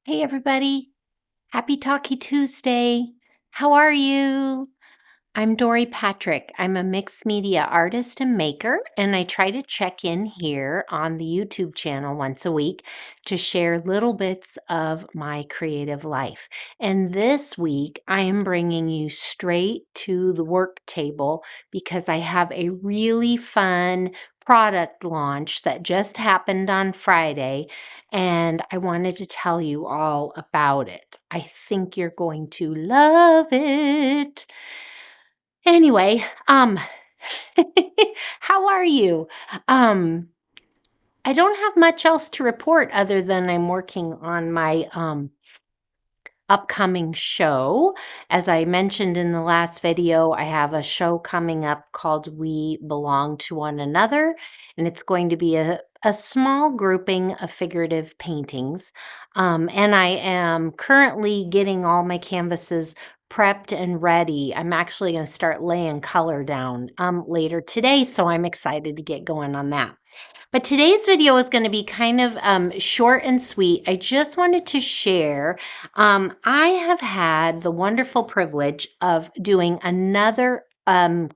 Hey, everybody. Happy Talkie Tuesday. How are you? I'm Dori Patrick. I'm a mixed media artist and maker, and I try to check in here on the YouTube channel once a week to share little bits of my creative life. And this week, I am bringing you straight to the work table because I have a really fun product launch that just happened on Friday, and I wanted to tell you all about it. I think you're going to love it. Anyway, how are you? Um, I don't have much else to report other than I'm working on my upcoming show. As I mentioned in the last video, I have a show coming up called We Belong to One Another, and it's going to be a small grouping of figurative paintings. And I am currently getting all my canvases prepped and ready. I'm actually going to start laying color down later today, so I'm excited to get going on that. But today's video is going to be kind of short and sweet. I just wanted to share. I have had the wonderful privilege of doing another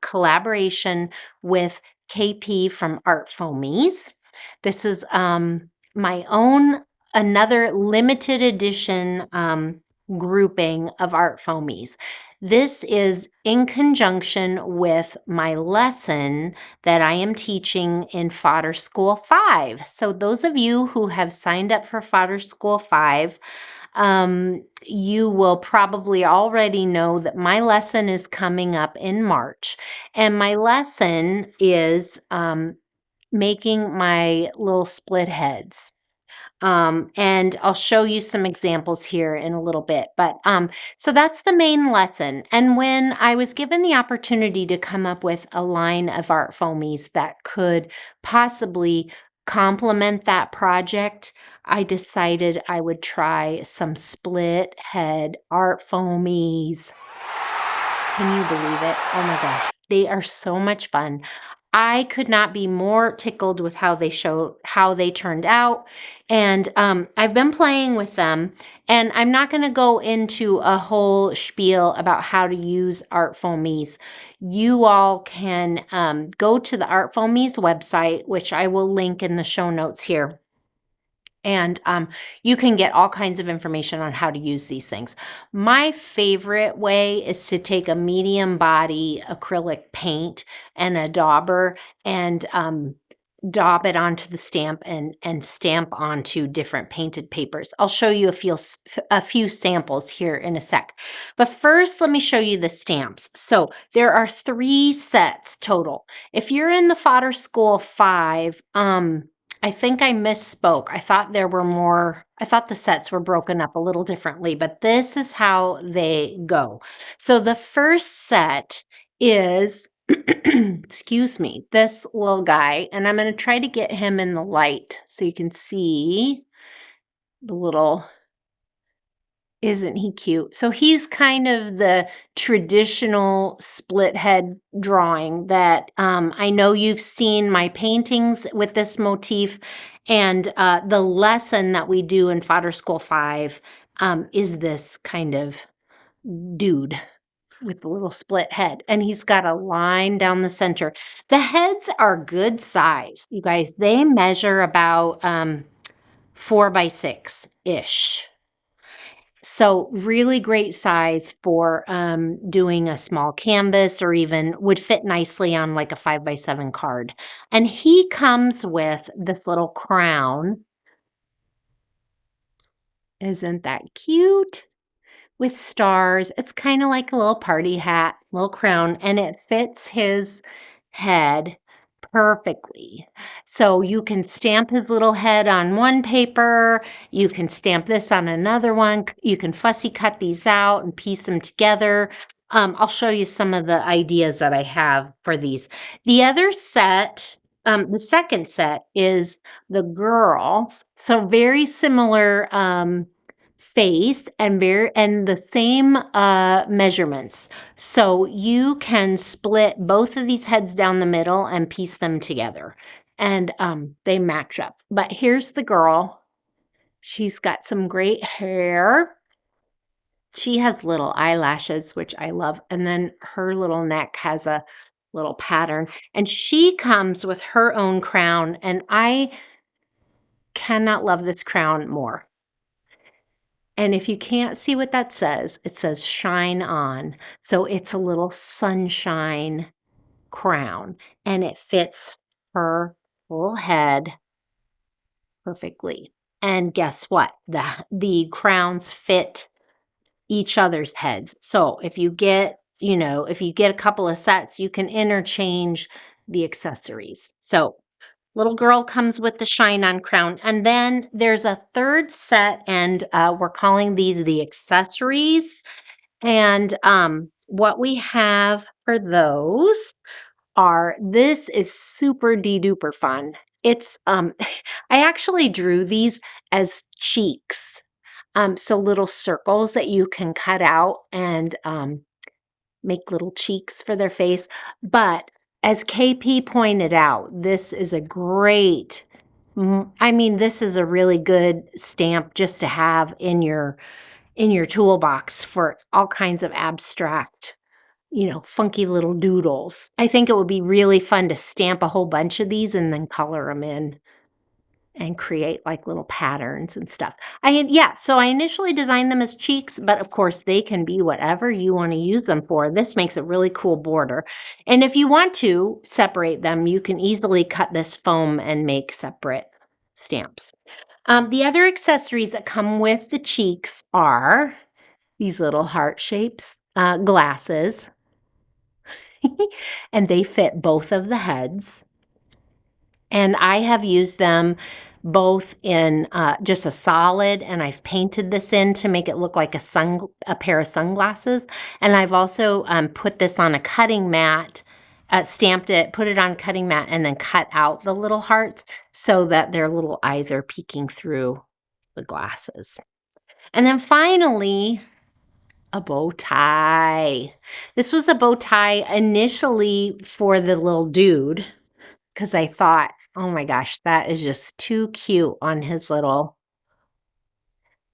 collaboration with KP from Art Foamies. This is my own, another limited edition grouping of Art Foamies. This is in conjunction with my lesson that I am teaching in Fodder School 5. So those of you who have signed up for Fodder School 5, you will probably already know that my lesson is coming up in March. And my lesson is making my little split heads. And I'll show you some examples here in a little bit. But so that's the main lesson. And when I was given the opportunity to come up with a line of art foamies that could possibly complement that project, I decided I would try some split head art foamies. Can you believe it? Oh my gosh. They are so much fun. I could not be more tickled with how they turned out. And I've been playing with them, and I'm not going to go into a whole spiel about how to use Art Foamies. You all can go to the Art Foamies website, which I will link in the show notes here. And you can get all kinds of information on how to use these things. My favorite way is to take a medium body acrylic paint and a dauber and daub it onto the stamp and stamp onto different painted papers. I'll show you a few samples here in a sec. But first, let me show you the stamps. So there are 3 sets total. If you're in the Fodder School 5, I think I misspoke. I thought there were more. I thought the sets were broken up a little differently, but this is how they go. So the first set is, excuse me, this little guy, and I'm going to try to get him in the light so you can see the little. Isn't he cute? So he's kind of the traditional split head drawing that I know you've seen my paintings with this motif, and the lesson that we do in Fodder School 5 is this kind of dude with the little split head, and he's got a line down the center. The heads are good size, you guys. They measure about 4 by 6-ish. So really great size for doing a small canvas, or even would fit nicely on like a 5 by 7 card. And he comes with this little crown. Isn't that cute? With stars. It's kind of like a little party hat, little crown, and it fits his head perfectly. So you can stamp his little head on one paper, you can stamp this on another one, you can fussy cut these out and piece them together. I'll show you some of the ideas that I have for these. The other set, the second set is the girl. So very similar face and the same measurements. So you can split both of these heads down the middle and piece them together, and they match up. But here's the girl. She's got some great hair. She has little eyelashes, which I love, and then her little neck has a little pattern, and she comes with her own crown, and I cannot love this crown more. And if you can't see what that says, it says shine on. So it's a little sunshine crown, and it fits her full head perfectly. And guess what? The crowns fit each other's heads. So if you get, if you get a couple of sets, you can interchange the accessories. So little girl comes with the shine on crown. And then there's a third set, and we're calling these the accessories. And what we have for those this is super de-duper fun. It's I actually drew these as cheeks. So little circles that you can cut out and make little cheeks for their face. But as KP pointed out, this is a great, I mean, this is a really good stamp just to have in your toolbox for all kinds of abstract, funky little doodles. I think it would be really fun to stamp a whole bunch of these and then color them in and create like little patterns and stuff. So I initially designed them as cheeks, but of course they can be whatever you want to use them for. This makes a really cool border. And if you want to separate them, you can easily cut this foam and make separate stamps. The other accessories that come with the cheeks are these little heart shapes, glasses, and they fit both of the heads. And I have used them both in just a solid, and I've painted this in to make it look like a pair of sunglasses. And I've also put this on a cutting mat, stamped it, put it on a cutting mat, and then cut out the little hearts so that their little eyes are peeking through the glasses. And then finally, a bow tie. This was a bow tie initially for the little dude, because I thought, oh my gosh, that is just too cute on his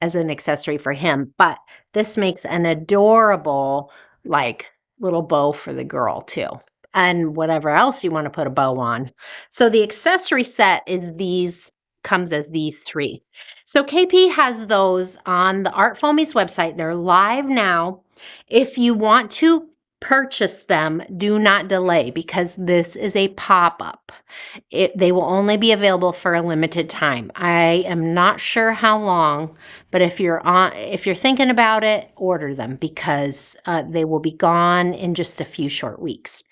as an accessory for him. But this makes an adorable, like, little bow for the girl too. And whatever else you want to put a bow on. So the accessory set comes as these three. So KP has those on the Art Foamies website. They're live now. If you want to purchase them, do not delay, because this is a pop-up. They will only be available for a limited time. I am not sure how long, but if you're thinking about it, order them, because they will be gone in just a few short weeks.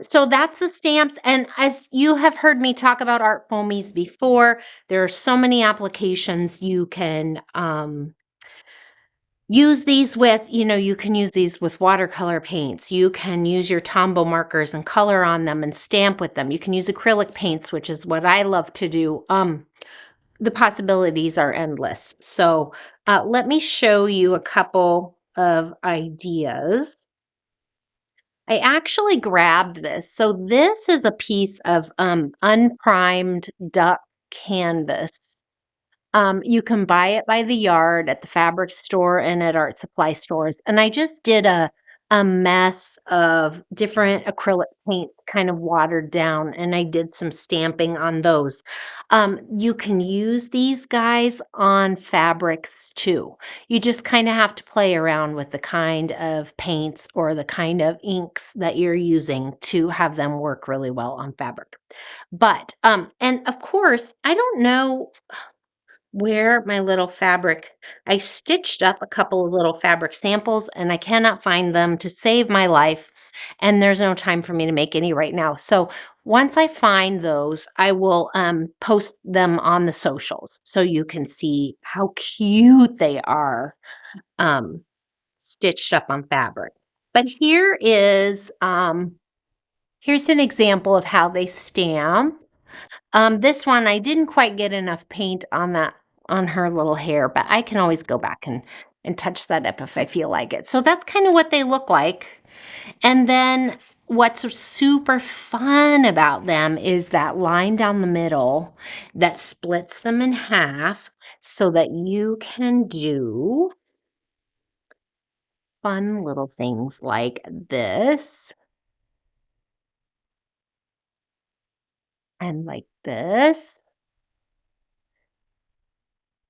So that's the stamps. And as you have heard me talk about Art Foamies before, there are so many applications you can use these with. You can use these with watercolor paints. You can use your Tombow markers and color on them and stamp with them. You can use acrylic paints, which is what I love to do. The possibilities are endless. So let me show you a couple of ideas. I actually grabbed this. So this is a piece of unprimed duck canvas. You can buy it by the yard at the fabric store and at art supply stores. And I just did a mess of different acrylic paints, kind of watered down, and I did some stamping on those. You can use these guys on fabrics too. You just kind of have to play around with the kind of paints or the kind of inks that you're using to have them work really well on fabric. But, and of course, I don't know where my little fabric, I stitched up a couple of little fabric samples, and I cannot find them to save my life, and there's no time for me to make any right now. So once I find those, I will post them on the socials so you can see how cute they are stitched up on fabric. But here's an example of how they stamp. This one, I didn't quite get enough paint on her little hair, but I can always go back and touch that up if I feel like it. So that's kind of what they look like. And then what's super fun about them is that line down the middle that splits them in half so that you can do fun little things like this and like this.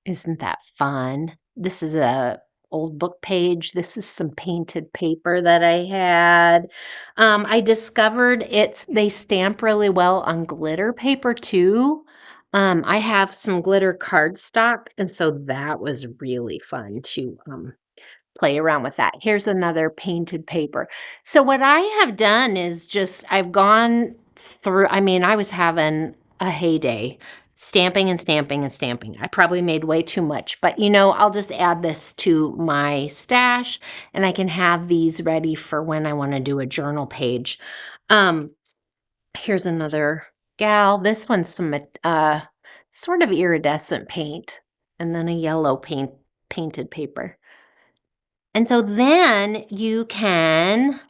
Isn't that fun? This is a old book page. This is some painted paper that I had. I discovered they stamp really well on glitter paper too. I have some glitter cardstock, and so that was really fun to play around with that. Here's another painted paper. So what I have done is I've gone through, I mean, I was having a heyday stamping and stamping and stamping. I probably made way too much, but I'll just add this to my stash and I can have these ready for when I want to do a journal page. Um, Here's another gal. This one's some sort of iridescent paint and then a yellow painted paper. And so then you can,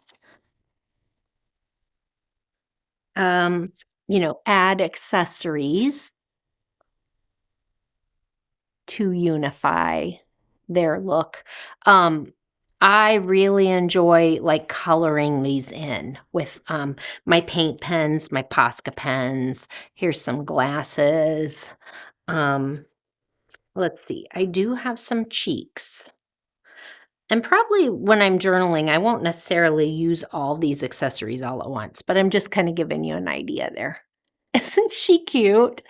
add accessories to unify their look. I really enjoy like coloring these in with my paint pens, my Posca pens. Here's some glasses. Um, let's see, I do have some cheeks. And probably when I'm journaling, I won't necessarily use all these accessories all at once, but I'm just kind of giving you an idea there. Isn't she cute?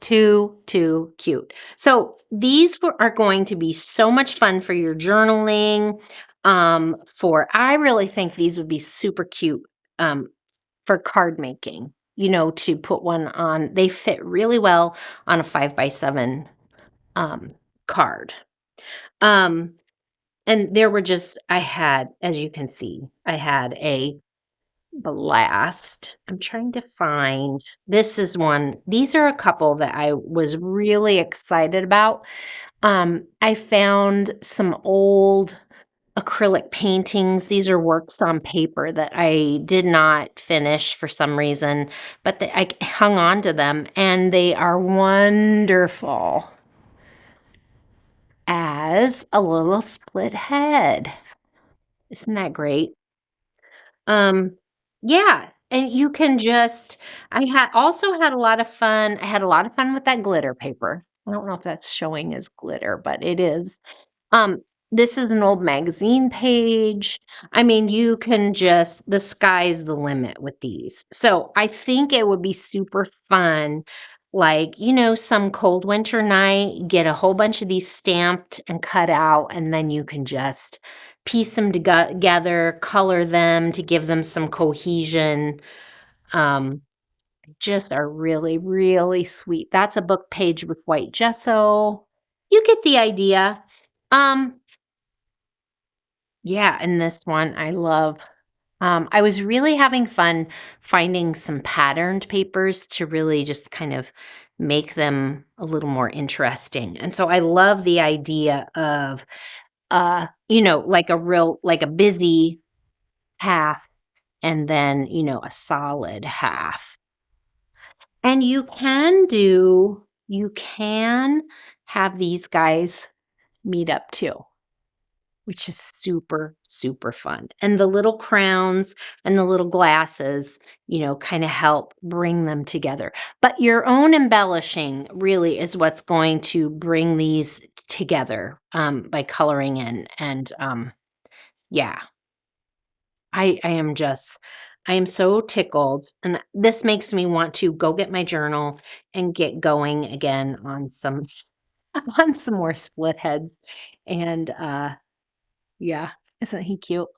Too cute. So these are going to be so much fun for your journaling. I really think these would be super cute for card making, to put one on. They fit really well on a 5x7 card. And there were as you can see, I had a blast. I'm trying to find, this is one, these are a couple that I was really excited about. I found some old acrylic paintings. These are works on paper that I did not finish for some reason, but I hung on to them and they are wonderful as a little split head. Isn't that great? Um, yeah, and you can just I had a lot of fun. I had a lot of fun with that glitter paper. I don't know if that's showing as glitter, but it is. Um, this is an old magazine page. I mean, you can the sky's the limit with these. So I think it would be super fun. Like, some cold winter night, get a whole bunch of these stamped and cut out, and then you can just piece them together, color them to give them some cohesion. Um, just are really, really sweet. That's a book page with white gesso. You get the idea. Um, yeah, and this one I love. I was really having fun finding some patterned papers to really just kind of make them a little more interesting. And so I love the idea of like a busy half and then, a solid half. And you can have these guys meet up too, which is super, super fun. And the little crowns and the little glasses, kind of help bring them together. But your own embellishing really is what's going to bring these together by coloring in. And yeah, I am so tickled. And this makes me want to go get my journal and get going again on some on some more split heads. And yeah, isn't he cute?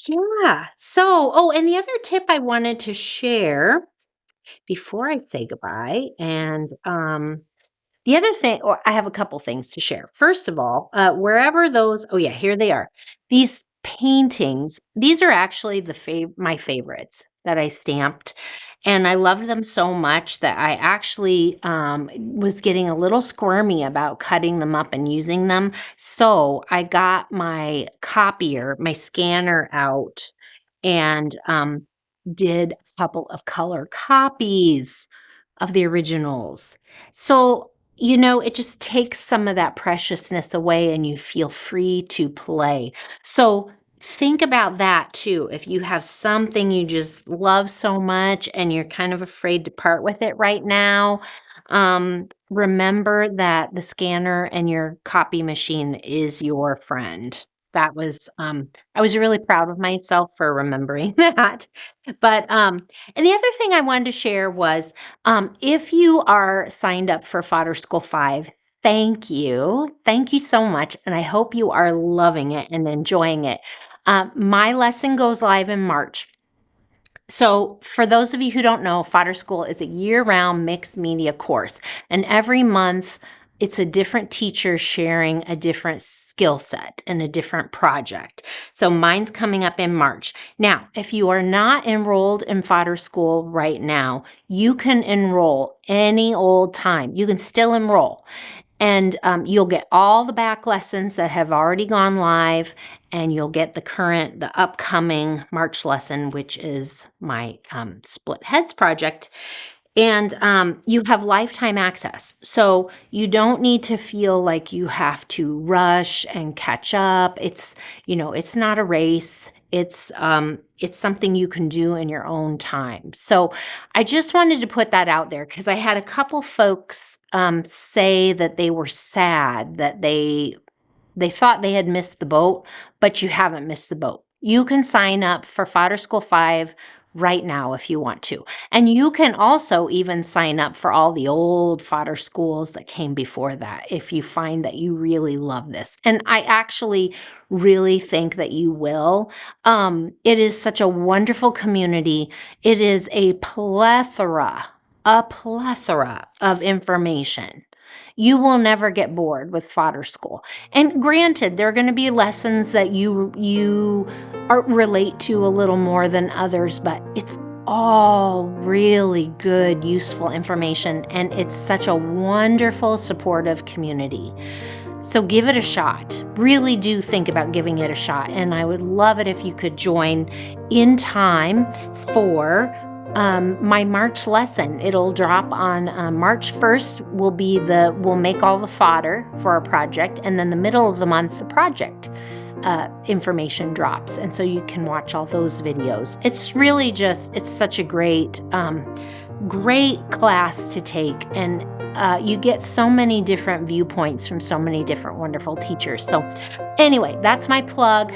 Yeah. And the other tip I wanted to share before I say goodbye, and the other thing, or I have a couple things to share. First of all, wherever those, oh yeah, here they are. These paintings, these are actually my favorites that I stamped. And I loved them so much that I actually was getting a little squirmy about cutting them up and using them. So I got my copier, my scanner out, and did a couple of color copies of the originals. So, it just takes some of that preciousness away and you feel free to play. So, think about that too. If you have something you just love so much and you're kind of afraid to part with it right now, remember that the scanner and your copy machine is your friend. I was really proud of myself for remembering that. But, and the other thing I wanted to share was, if you are signed up for Fodder School 5, thank you. Thank you so much, and I hope you are loving it and enjoying it. My lesson goes live in March. So, for those of you who don't know, Fodder School is a year-round mixed media course, and every month it's a different teacher sharing a different skill set and a different project. So, mine's coming up in March. Now, if you are not enrolled in Fodder School right now, you can enroll any old time. You can still enroll. And you'll get all the back lessons that have already gone live, and you'll get the upcoming March lesson, which is my Split Heads project. And you have lifetime access. So you don't need to feel like you have to rush and catch up. It's not a race. It's something you can do in your own time. So I just wanted to put that out there because I had a couple folks say that they were sad that they thought they had missed the boat, but you haven't missed the boat. You can sign up for Fodder School 5 right now if you want to. And you can also even sign up for all the old fodder schools that came before that if you find that you really love this. And I actually really think that you will. It is such a wonderful community. It is a plethora of information. You will never get bored with fodder school. And granted, there are going to be lessons that you relate to a little more than others, but it's all really good, useful information, and it's such a wonderful, supportive community. So give it a shot. Really do think about giving it a shot, and I would love it if you could join in time for my March lesson. It'll drop on March 1st. We'll make all the fodder for our project, and then the middle of the month, the project information drops, and so you can watch all those videos. It's such a great class to take, and you get so many different viewpoints from so many different wonderful teachers. So anyway, that's my plug.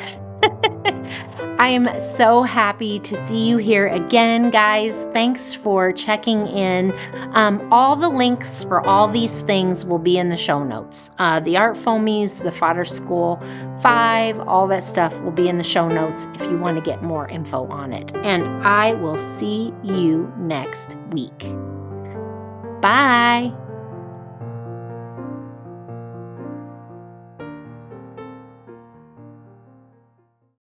I am so happy to see you here again, guys. Thanks for checking in. All the links for all these things will be in the show notes. The Art Foamies, the Fodder School 5, all that stuff will be in the show notes if you want to get more info on it. And I will see you next week. Bye.